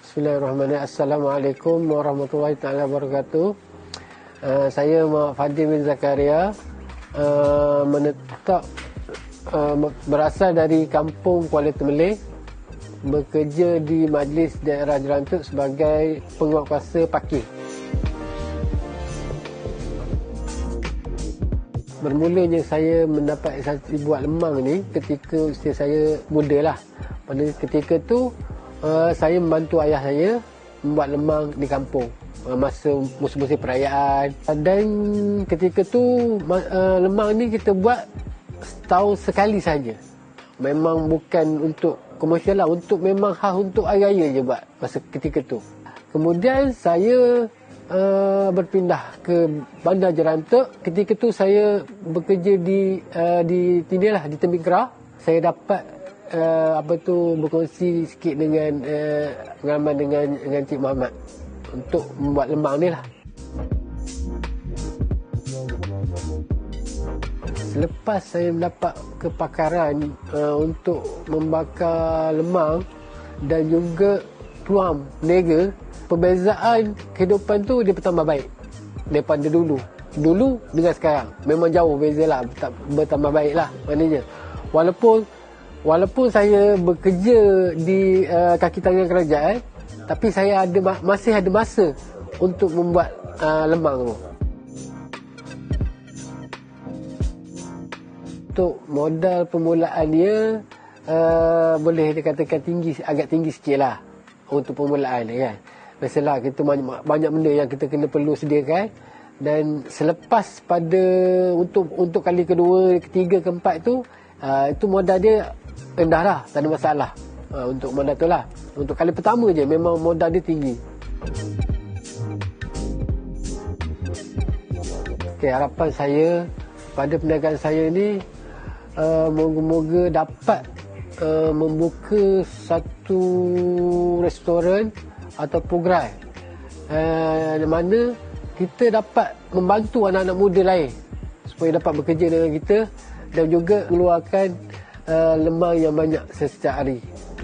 Bismillahirrahmanirrahim. Assalamualaikum warahmatullahi taala wabarakatuh. Saya Muhammad Fadil bin Zakaria, berasal dari kampung Kuala Temelih, bekerja di Majlis Daerah Jerantuk sebagai penguatkuasa parking. Bermulanya saya mendapat eksasi buat lemang ni ketika usia saya muda lah. Pada ketika tu saya membantu ayah saya membuat lemang di kampung masa musim-musim perayaan. Dan ketika tu lemang ni kita buat setahun sekali saja. Memang bukan untuk komersial lah, memang khas untuk hari raya je buat masa ketika tu. Kemudian saya berpindah ke Bandar Jerantuk. Ketika tu saya bekerja di Tembing Kerah. Saya dapat berkongsi sikit dengan pengalaman dengan Cik Muhammad untuk membuat lemang ni lah. Selepas saya mendapat kepakaran untuk membakar lemang dan juga tuam nega, perbezaan kehidupan tu dia bertambah baik daripada dulu. Dulu dengan sekarang memang jauh beza lah, bertambah baik lah maknanya. Walaupun saya bekerja di kaki tangan kerajaan, tapi saya masih ada masa untuk membuat lemang tu. Untuk modal permulaan dia boleh dikatakan agak tinggi sikit lah untuk permulaan kan. Biasalah kita banyak benda yang kita perlu sediakan, dan selepas pada untuk kali kedua, ketiga, keempat tu itu modal dia rendah lah, tak ada masalah. Untuk modal tu lah. Untuk kali pertama je memang modal dia tinggi. Harapan saya pada perniagaan saya ni, moga-moga dapat membuka satu restoran atau program di mana kita dapat membantu anak-anak muda lain supaya dapat bekerja dengan kita dan juga keluarkan lemang yang banyak setiap hari.